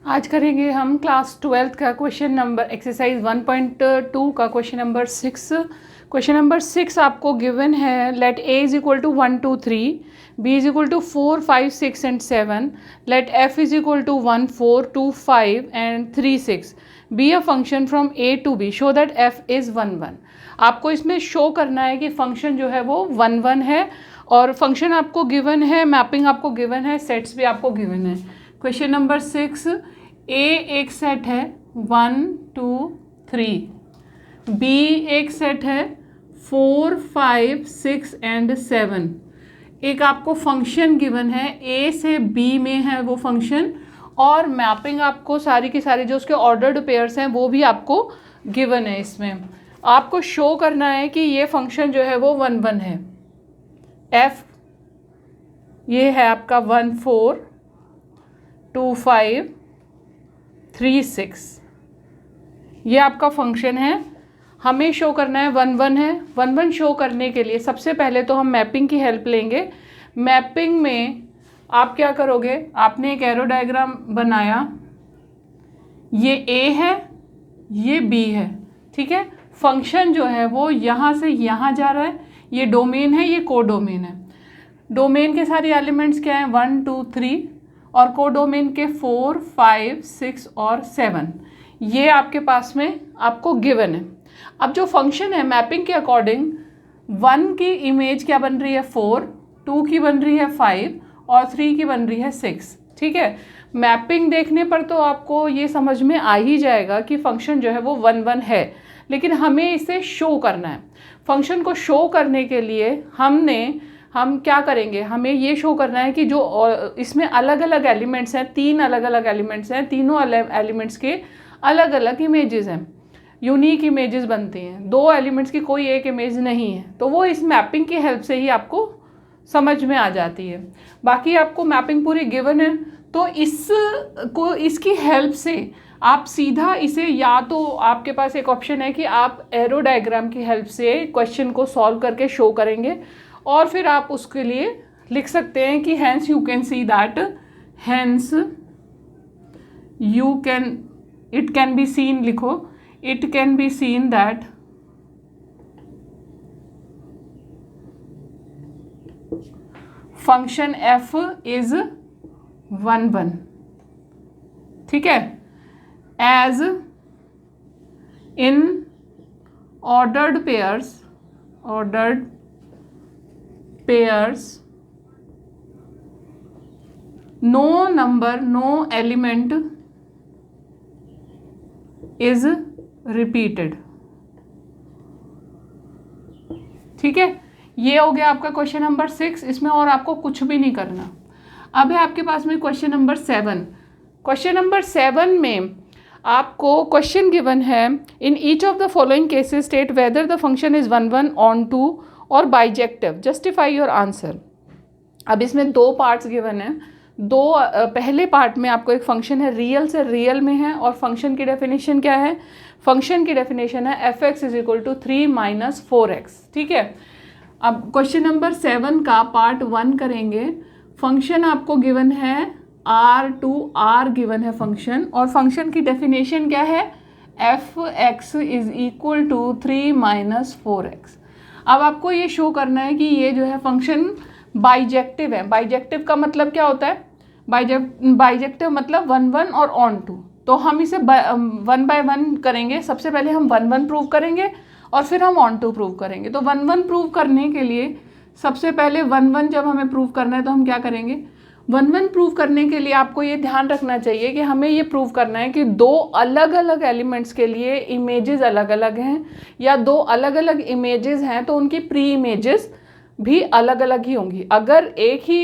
आज करेंगे हम क्लास 12th का क्वेश्चन नंबर एक्सरसाइज 1.2 का क्वेश्चन नंबर 6। क्वेश्चन नंबर 6 आपको गिवन है, let a is equal to 1 2 3, b is equal to 4 5 6 and 7, let f is equal to 1 4 2 5 and 3 6, be a function from a to b, show that f is 1 1। आपको इसमें show करना है कि function जो है वो 1 1 है और फंक्शन आपको गिवन है, मैपिंग आपको गिवन है, सेट्स भी आपको गिवन है। क्वेश्चन नंबर 6, ए एक सेट है 1 2 3, बी एक सेट है 4 5 6 एंड 7। एक आपको फंक्शन गिवन है, ए से बी में है वो फंक्शन, और मैपिंग आपको सारी की सारी जो उसके ऑर्डर्ड पेयर्स हैं वो भी आपको गिवन है। इसमें आपको शो करना है कि ये फंक्शन जो है वो 1 1 है। एफ ये है आपका 1 4 2 5 3 6, ये आपका फंक्शन है। हमें शो करना है 1 1 है। 1 1 शो करने के लिए सबसे पहले तो हम मैपिंग की हेल्प लेंगे। मैपिंग में आप क्या करोगे, आपने एक एरो डायग्राम बनाया, ये ए है ये बी है, ठीक है। फंक्शन जो है वो यहाँ से यहाँ जा रहा है, ये डोमेन है ये कोडोमेन है। डोमेन के सारे एलिमेंट्स क्या हैं, 1 2 3, और कोडोमेन के 4 5 6 और 7, ये आपके पास में आपको गिवन है। अब जो फंक्शन है मैपिंग के अकॉर्डिंग 1 की इमेज क्या बन रही है 4, 2 की बन रही है 5 और 3 की बन रही है 6, ठीक है। मैपिंग देखने पर तो आपको ये समझ में आ ही जाएगा कि फंक्शन जो है वो 1 1 है, लेकिन हमें इसे शो करना है। फंक्शन को शो करने के लिए हम क्या करेंगे, हमें ये शो करना है कि जो इसमें अलग अलग एलिमेंट्स हैं, 3 अलग अलग एलिमेंट्स हैं, तीनों एलिमेंट्स के अलग अलग इमेजेस हैं, यूनिक इमेजेस बनती हैं। 2 एलिमेंट्स की कोई एक इमेज नहीं है, तो वो इस मैपिंग की हेल्प से ही आपको समझ में आ जाती है। बाकी आपको मैपिंग पूरी गिवन है, तो इसकी हेल्प से आप सीधा इसे, या तो आपके पास एक ऑप्शन है कि आप एरो डायग्राम की हेल्प से क्वेश्चन को सॉल्व करके शो करेंगे, और फिर आप उसके लिए लिख सकते हैं कि hence you can see that, hence you can, it can be seen, लिखो it can be seen that function F is 1 1, ठीक है, as in ordered pairs no element is repeated, ठीक है। ये हो गया आपका क्वेश्चन नंबर 6। इसमें और आपको कुछ भी नहीं करना। अब है आपके पास में क्वेश्चन नंबर 7। क्वेश्चन नंबर 7 में आपको क्वेश्चन गिवन है, in each of the following cases state whether the function is 1 1 onto और बाइजेक्टिव, जस्टिफाई योर आंसर। अब इसमें 2 पार्ट्स गिवन हैं। पहले पार्ट में आपको एक फंक्शन है, रियल से रियल में है, और फंक्शन की डेफिनेशन क्या है, फंक्शन की डेफिनेशन है F x is equal to 3 - 4x, ठीक है। अब क्वेश्चन नंबर 7 का पार्ट 1 करेंगे। फंक्शन आपको गिवन है R गिवन है फंक्शन, और फंक्शन की डेफिनेशन क्या है, F x is equal to 3 - 4x। अब आपको ये शो करना है कि ये जो है फंक्शन बाइजेक्टिव है। बाइजेक्टिव का मतलब क्या होता है, बाइजेक्टिव मतलब 1 1 और ऑन टू। तो हम इसे 1 बाय 1 करेंगे। सबसे पहले हम 1 1 प्रूव करेंगे और फिर हम ऑन टू प्रूव करेंगे। तो 1 1 प्रूव करने के लिए सबसे पहले 1 1 जब हमें प्रूव करना है तो हम क्या करेंगे, 1 1 प्रूव करने के लिए आपको ये ध्यान रखना चाहिए कि हमें ये प्रूव करना है कि 2 अलग अलग एलिमेंट्स के लिए इमेजेस अलग अलग हैं, या 2 अलग अलग इमेजेस हैं तो उनकी प्री इमेजेस भी अलग अलग ही होंगी। अगर एक ही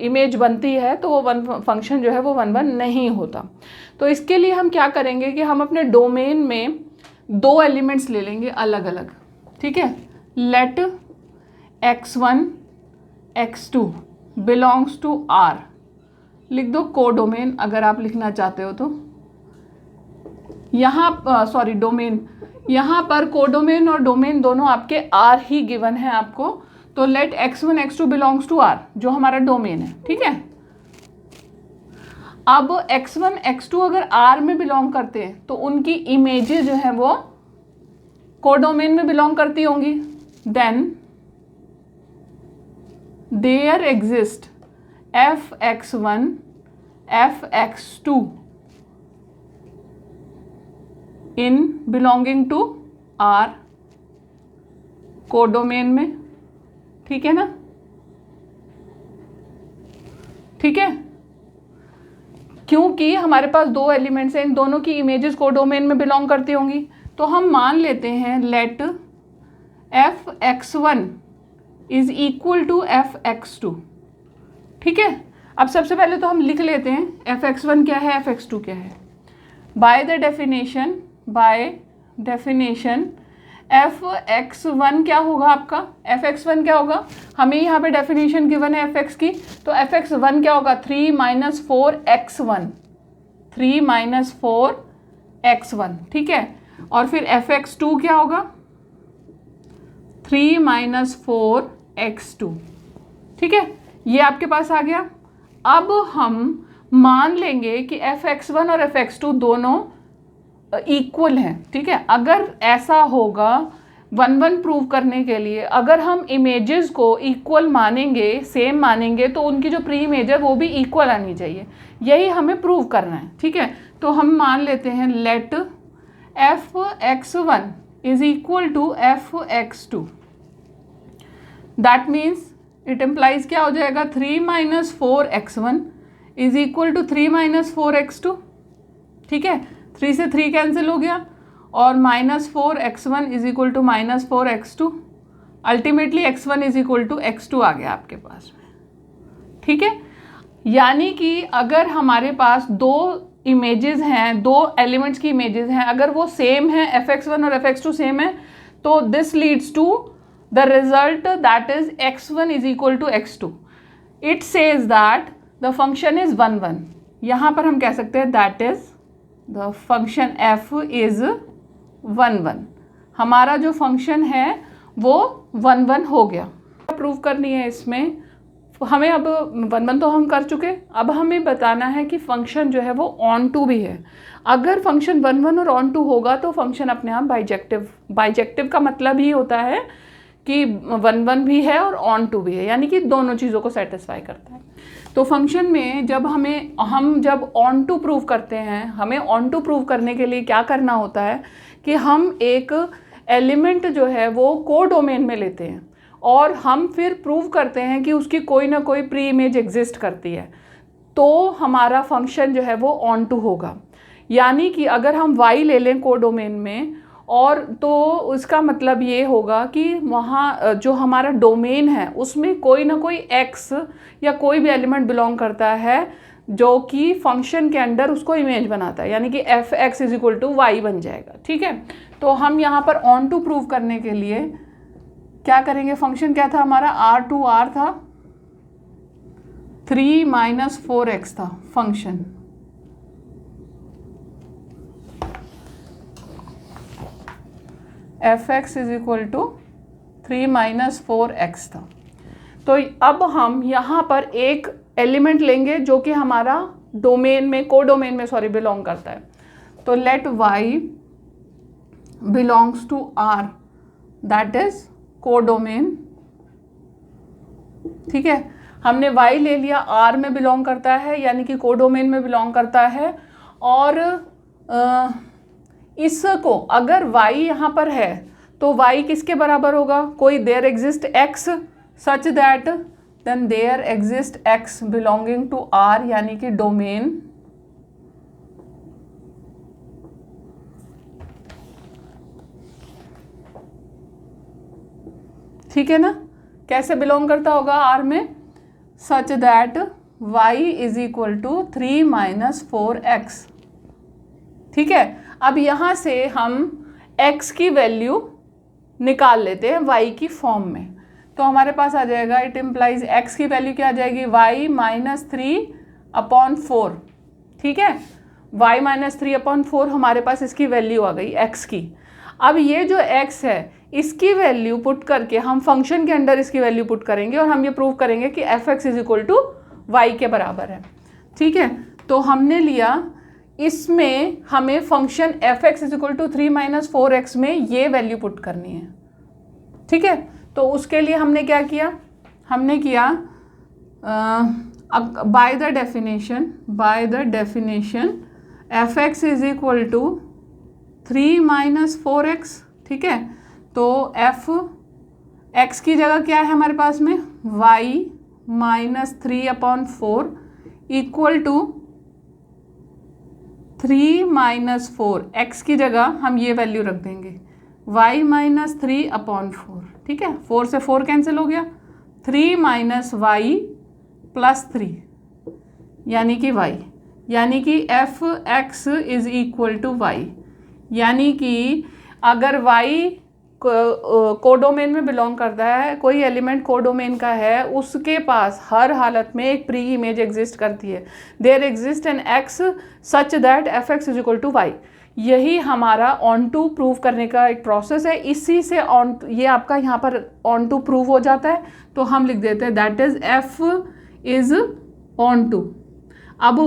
इमेज बनती है तो वो फंक्शन जो है वो 1 1 नहीं होता। तो इसके लिए हम क्या करेंगे कि हम अपने डोमेन में 2 एलिमेंट्स ले लेंगे अलग अलग, ठीक है। Late x1 x2 belongs to R, लिख दो कोडोमेन अगर आप लिखना चाहते हो तो। यहाँ डोमेन, यहाँ पर कोडोमेन और डोमेन दोनों आपके R ही गिवन है आपको। तो late x1 x2 belongs to R, जो हमारा डोमेन है, ठीक है। अब x1 x2 अगर R में बिलोंग करते हैं तो उनकी इमेजेस जो है वो कोडोमेन में बिलोंग करती होंगी, then there exist fx1 fx2 in belonging to R codomain में। ठीक है ना, ठीक है, क्योंकि हमारे पास दो एलिमेंट्स हैं, इन दोनों की इमेजेस कोडोमेन में बिलोंग करती होंगी। तो हम मान लेते हैं let fx1 is equal to fx2। ठीक है, अब सबसे पहले तो हम लिख लेते हैं fx1 क्या है, fx2 क्या है। बाय डेफिनेशन fx1 क्या होगा आपका, fx1 क्या होगा, हमें यहाँ पे डेफिनेशन गिवन है fx की, तो fx1 क्या होगा 3 - 4x1, 3 - 4x1। ठीक है, और फिर fx2 क्या होगा 3 - 4x2। ठीक है, ये आपके पास आ गया। अब हम मान लेंगे कि fx1 और fx2 दोनों इक्वल हैं। ठीक है, अगर ऐसा होगा 1 प्रूव करने के लिए, अगर हम इमेजेस को इक्वल मानेंगे, सेम मानेंगे, तो उनकी जो प्री इमेज है वो भी इक्वल आनी चाहिए, यही हमें प्रूव करना है। ठीक है, तो हम मान लेते हैं let fx1 is equal to fx2। That means it implies क्या हो जाएगा 3 - 4x1 is equal to 3 - 4x2। ठीक है, 3 से 3 कैंसिल हो गया और -4x1 is equal to -4x2। Ultimately x1 is equal to x2 आ गया आपके पास में। ठीक है, यानी कि अगर हमारे पास दो इमेजेस हैं, दो एलिमेंट्स की इमेजेस हैं, अगर वो सेम है, fx1 और fx2 सेम है, तो this leads to the result that is x1 is equal to x2। It says that the function is 1 1। यहाँ पर हम कह सकते हैं that is the function f is 1 1। हमारा जो फंक्शन है वो 1 1 हो गया। प्रूव करनी है इसमें हमें, अब 1 1 तो हम कर चुके, अब हमें बताना है कि फंक्शन जो है वो ऑन टू भी है। अगर फंक्शन 1 1 और ऑन टू होगा तो फंक्शन अपने आप बाइजेक्टिव का मतलब ही होता है कि 1 1 भी है और ऑन टू भी है, यानी कि दोनों चीज़ों को सेटिस्फाई करता है। तो फंक्शन में जब हम जब ऑन टू प्रूव करते हैं, हमें ऑन टू प्रूव करने के लिए क्या करना होता है कि हम एक एलिमेंट जो है वो कोडोमेन में लेते हैं और हम फिर प्रूव करते हैं कि उसकी कोई ना कोई प्री इमेज एग्जिस्ट करती है, तो हमारा फंक्शन जो है वो ऑन टू होगा। यानी कि अगर हम y ले लें कोडोमेन में, और तो उसका मतलब ये होगा कि वहाँ जो हमारा डोमेन है उसमें कोई ना कोई x या कोई भी एलिमेंट बिलोंग करता है जो कि फंक्शन के अंदर उसको इमेज बनाता है, यानी कि fx is equal to y बन जाएगा। ठीक है, तो हम यहाँ पर ऑन टू प्रूव करने के लिए क्या करेंगे, फंक्शन क्या था हमारा r था, 3 - 4x था function, fx is equal to 3 - 4x था। तो अब हम यहाँ पर एक एलिमेंट लेंगे जो कि हमारा कोडोमेन में बिलोंग करता है। तो let y belongs to r, that is codomain. ठीक है, हमने y ले लिया, r में बिलोंग करता है, यानी कि कोडोमेन में बिलोंग करता है। और इसको अगर y यहाँ पर है तो y किसके बराबर होगा, कोई there exist x such that then there exist x belonging to r, यानी कि डोमेन। ठीक है ना, कैसे बिलोंग करता होगा r में, such that y is equal to 3 - 4x। ठीक है, अब यहाँ से हम x की वैल्यू निकाल लेते हैं y की फॉर्म में, तो हमारे पास आ जाएगा, इट इम्प्लाइज x की वैल्यू क्या आ जाएगी, y - 3/4। ठीक है, y - 3/4 हमारे पास इसकी वैल्यू आ गई x की। अब ये जो x है इसकी वैल्यू पुट करके हम फंक्शन के अंदर इसकी वैल्यू पुट करेंगे और हम ये प्रूव करेंगे कि fx is equal to y के बराबर है। ठीक है, तो हमने लिया, इसमें हमें function f x is equal to 3 - 4x में ये वैल्यू पुट करनी है, ठीक है। तो उसके लिए हमने क्या किया, हमने किया अब by the definition f x is equal to 3 - 4x, ठीक है। तो एफ एक्स की जगह क्या है हमारे पास में, y - 3/4 इक्वल टू 3 - 4, x की जगह हम ये वैल्यू रख देंगे y - 3/4, ठीक है। 4 से 4 कैंसिल हो गया, 3 - y + 3 यानी कि y, यानी कि f x is equal to y, यानी कि अगर y कोडोमेन में बिलोंग करता है, कोई एलिमेंट कोडोमेन का है, उसके पास हर हालत में एक प्री इमेज एग्जिस्ट करती है। There exist an x such that f x is equal to y. यही हमारा ऑन टू प्रूव करने का एक प्रोसेस है। इसी से ऑन, ये आपका यहाँ पर ऑन टू प्रूव हो जाता है, तो हम लिख देते हैं that is f is onto. अब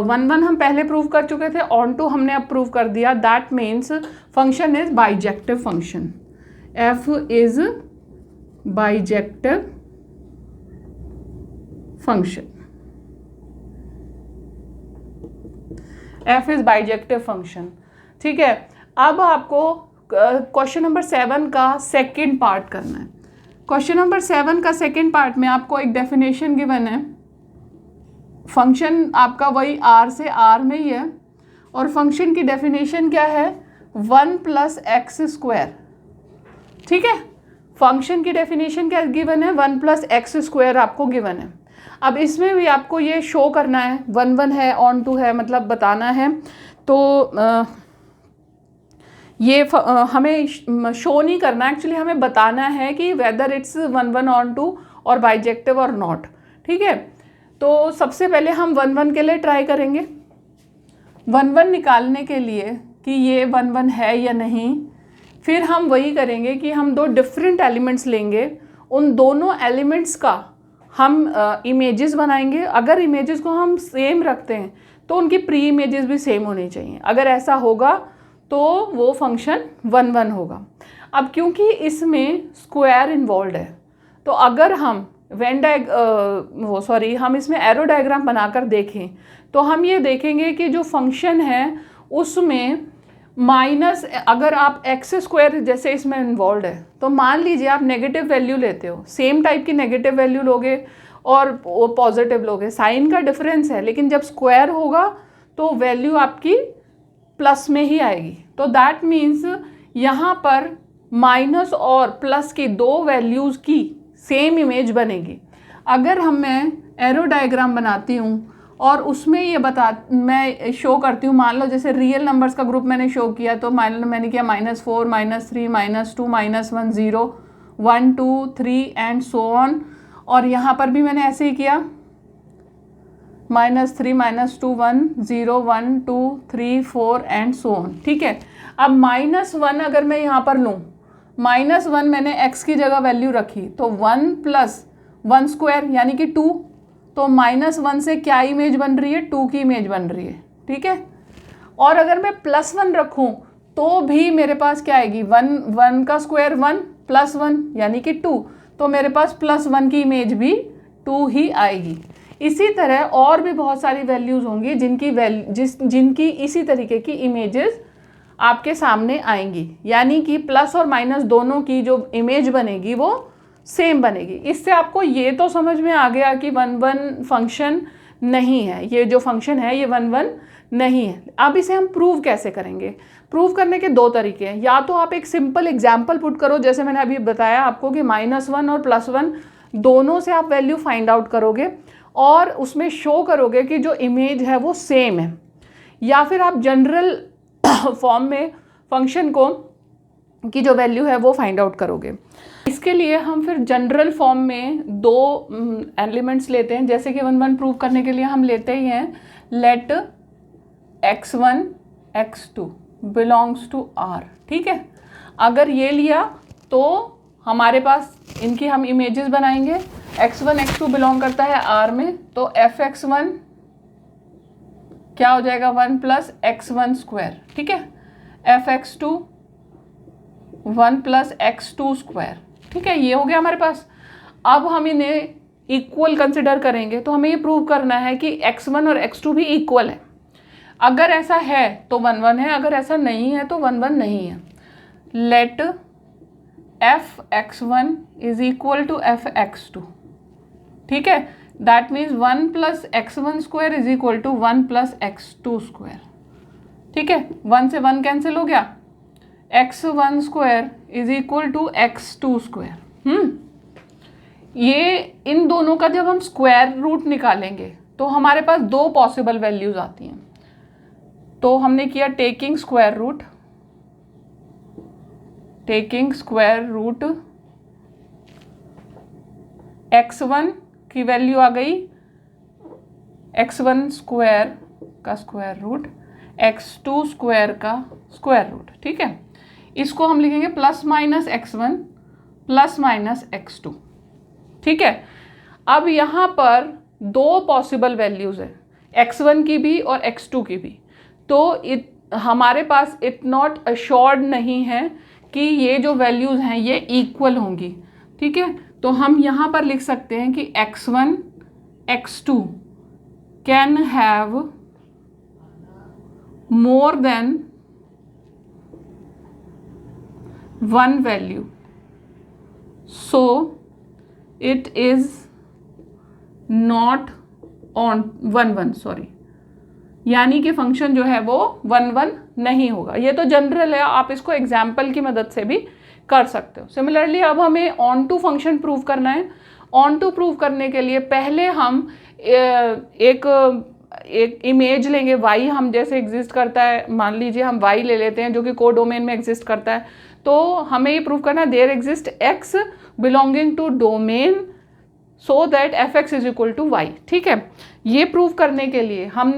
1 हम पहले प्रूव कर चुके थे, ऑन टू हमने अब प्रूव कर दिया, that means function is bijective function. F is bijective function. F is bijective function, ठीक है। अब आपको क्वेश्चन नंबर 7 का सेकेंड पार्ट करना है। क्वेश्चन नंबर 7 का सेकेंड पार्ट में आपको एक डेफिनेशन गिवन है। फंक्शन आपका वही R से R में ही है, और फंक्शन की डेफिनेशन क्या है, 1 + x², ठीक है। फंक्शन की डेफिनेशन क्या गिवन है, 1 + x² आपको गिवन है। अब इसमें भी आपको ये शो करना है, 1 है, ऑन टू है, मतलब बताना है। तो ये हमें शो नहीं करना, एक्चुअली हमें बताना है कि वेदर इट्स 1 ऑन टू और बाइजेक्टिव और नॉट, ठीक है। तो सबसे पहले हम 1 के लिए ट्राई करेंगे। 1 निकालने के लिए कि ये 1 है या नहीं, फिर हम वही करेंगे कि हम 2 डिफरेंट एलिमेंट्स लेंगे, उन दोनों एलिमेंट्स का हम इमेजेस बनाएंगे। अगर इमेजेस को हम सेम रखते हैं तो उनकी प्री इमेजेस भी सेम होनी चाहिए। अगर ऐसा होगा तो वो फंक्शन 1 होगा। अब क्योंकि इसमें स्क्वायर इन्वॉल्व है, तो अगर हम हम इसमें एरो डायग्राम बनाकर देखें तो हम ये देखेंगे कि जो फंक्शन है उसमें माइनस, अगर आप x² जैसे इसमें इन्वॉल्व है, तो मान लीजिए आप नेगेटिव वैल्यू लेते हो, सेम टाइप की नेगेटिव वैल्यू लोगे और पॉजिटिव लोगे, साइन का डिफरेंस है, लेकिन जब स्क्वायर होगा तो वैल्यू आपकी प्लस में ही आएगी। तो दैट मीन्स यहाँ पर माइनस और प्लस की 2 वैल्यूज़ की सेम इमेज बनेगी। अगर मैं एरो डायग्राम बनाती हूँ और उसमें ये मैं शो करती हूँ, मान लो जैसे रियल नंबर्स का ग्रुप मैंने शो किया, तो मैंने किया -4 -3 -2 -1 0 1 2 3 एंड सो ऑन। और यहाँ पर भी मैंने ऐसे ही किया -3 -2 1 0 1 2 3 4 एंड सो ऑन, ठीक है। अब -1 अगर मैं यहाँ पर लूँ, -1 मैंने x की जगह वैल्यू रखी, तो 1 + 1² यानी कि 2, तो -1 से क्या इमेज बन रही है, 2 की इमेज बन रही है, ठीक है। और अगर मैं +1 रखूं तो भी मेरे पास क्या आएगी, 1 का स्क्वायर 1 + 1 यानी कि 2, तो मेरे पास +1 की इमेज भी 2 ही आएगी। इसी तरह और भी बहुत सारी वैल्यूज़ होंगी जिनकी इसी तरीके की इमेजेस आपके सामने आएंगी, यानी कि प्लस और माइनस दोनों की जो इमेज बनेगी वो सेम बनेगी। इससे आपको ये तो समझ में आ गया कि 1 फंक्शन नहीं है, ये जो फंक्शन है ये 1 नहीं है। अब इसे हम प्रूव कैसे करेंगे? प्रूव करने के 2 तरीके हैं। या तो आप एक सिंपल एग्जाम्पल पुट करो, जैसे मैंने अभी बताया आपको कि -1 और +1 दोनों से आप वैल्यू फाइंड आउट करोगे और उसमें शो करोगे कि जो इमेज है वो सेम है। या फिर आप जनरल फॉर्म में फंक्शन को की जो वैल्यू है वो फाइंड आउट करोगे। इसके लिए हम फिर जनरल फॉर्म में 2 एलिमेंट्स लेते हैं। जैसे कि 1 प्रूव करने के लिए हम लेते ही हैं late x1 x2 belongs to R, ठीक है। अगर ये लिया तो हमारे पास इनकी हम इमेजेस बनाएंगे। x1 x2 बिलोंग करता है R में, तो fx1 क्या हो जाएगा 1 प्लस x1 स्क्वायर, ठीक है, fx2 1 प्लस x2 स्क्वायर, ठीक है, ये हो गया हमारे पास। अब हम इन्हें इक्वल कंसिडर करेंगे, तो हमें ये प्रूव करना है कि x1 और x2 भी इक्वल है। अगर ऐसा है तो 1 1 है, अगर ऐसा नहीं है तो 1 1 नहीं है। Late fx1 is equal to fx2, ठीक है, that means 1 plus x1 square is equal to 1 plus x2 square, ठीक है, 1 से 1 कैंसिल हो गया, x1 square is equal to x2 square. ये इन दोनों का जब हम स्क्वायर रूट निकालेंगे तो हमारे पास दो पॉसिबल वैल्यूज आती हैं। तो हमने किया टेकिंग स्क्वायर रूट x1 की वैल्यू आ गई x1 स्क्वायर का स्क्वायर रूट, x2 स्क्वायर का स्क्वायर रूट, ठीक है। इसको हम लिखेंगे plus minus x1 plus minus x2, ठीक है। अब यहाँ पर दो पॉसिबल वैल्यूज़ है, x1 की भी और x2 की भी। तो हमारे पास इट नॉट अश्योर्ड नहीं है कि ये जो वैल्यूज़ हैं ये इक्वल होंगी, ठीक है। तो हम यहाँ पर लिख सकते हैं कि x1 x2 can have more than one value, so it is not on 1 1, sorry, यानी कि फंक्शन जो है वो 1 1 नहीं होगा। ये तो जनरल है, आप इसको एग्जाम्पल की मदद से भी कर सकते हो। सिमिलरली अब हमें ऑन टू फंक्शन प्रूव करना है। ऑन टू प्रूव करने के लिए पहले हम एक इमेज लेंगे, y हम जैसे एग्जिस्ट करता है, मान लीजिए हम y ले लेते हैं जो कि कोडोमेन में एग्जिस्ट करता है। तो हमें ये प्रूव करना है there exist x belonging to domain so that fx is equal to y, ठीक है। ये प्रूव करने के लिए हम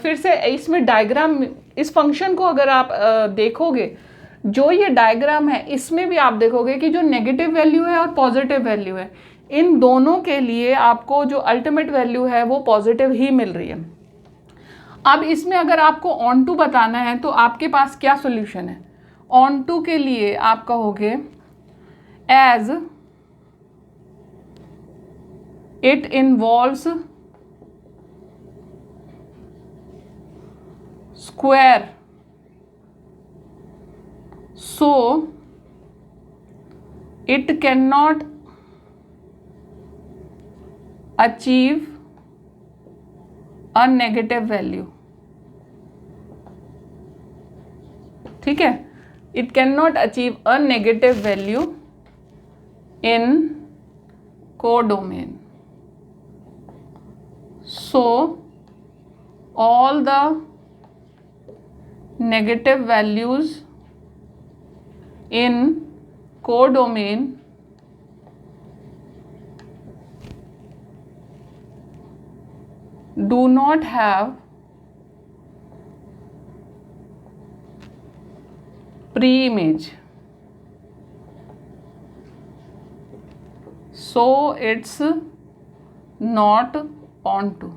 फिर से इसमें डायग्राम, इस फंक्शन को अगर आप देखोगे, जो ये डायग्राम है इसमें भी आप देखोगे कि जो नेगेटिव वैल्यू है और पॉजिटिव वैल्यू है, इन दोनों के लिए आपको जो अल्टीमेट वैल्यू है वो पॉजिटिव ही मिल रही है। अब इसमें अगर आपको ऑन टू बताना है तो आपके पास क्या सोल्यूशन है? ऑन टू के लिए आप कहोगे as it involves square, so it cannot achieve a negative value, ठीक है, it cannot achieve a negative value in codomain, so all the negative values in codomain do not have pre-image, so it's not onto.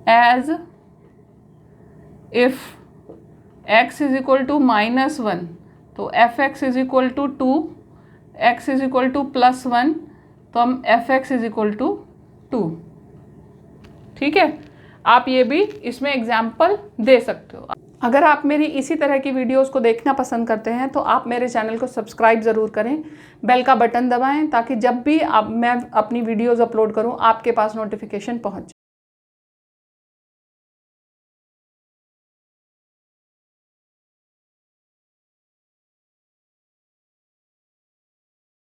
As if x is equal to -1 तो fx is equal to 2, x is equal to +1 तो हम fx is equal to 2, ठीक है। आप ये भी इसमें example दे सकते हो। अगर आप मेरी इसी तरह की वीडियोस को देखना पसंद करते हैं तो आप मेरे चैनल को सब्सक्राइब ज़रूर करें, बेल का बटन दबाएं ताकि जब भी मैं अपनी वीडियोस अपलोड करूं आपके पास नोटिफिकेशन पहुंचे।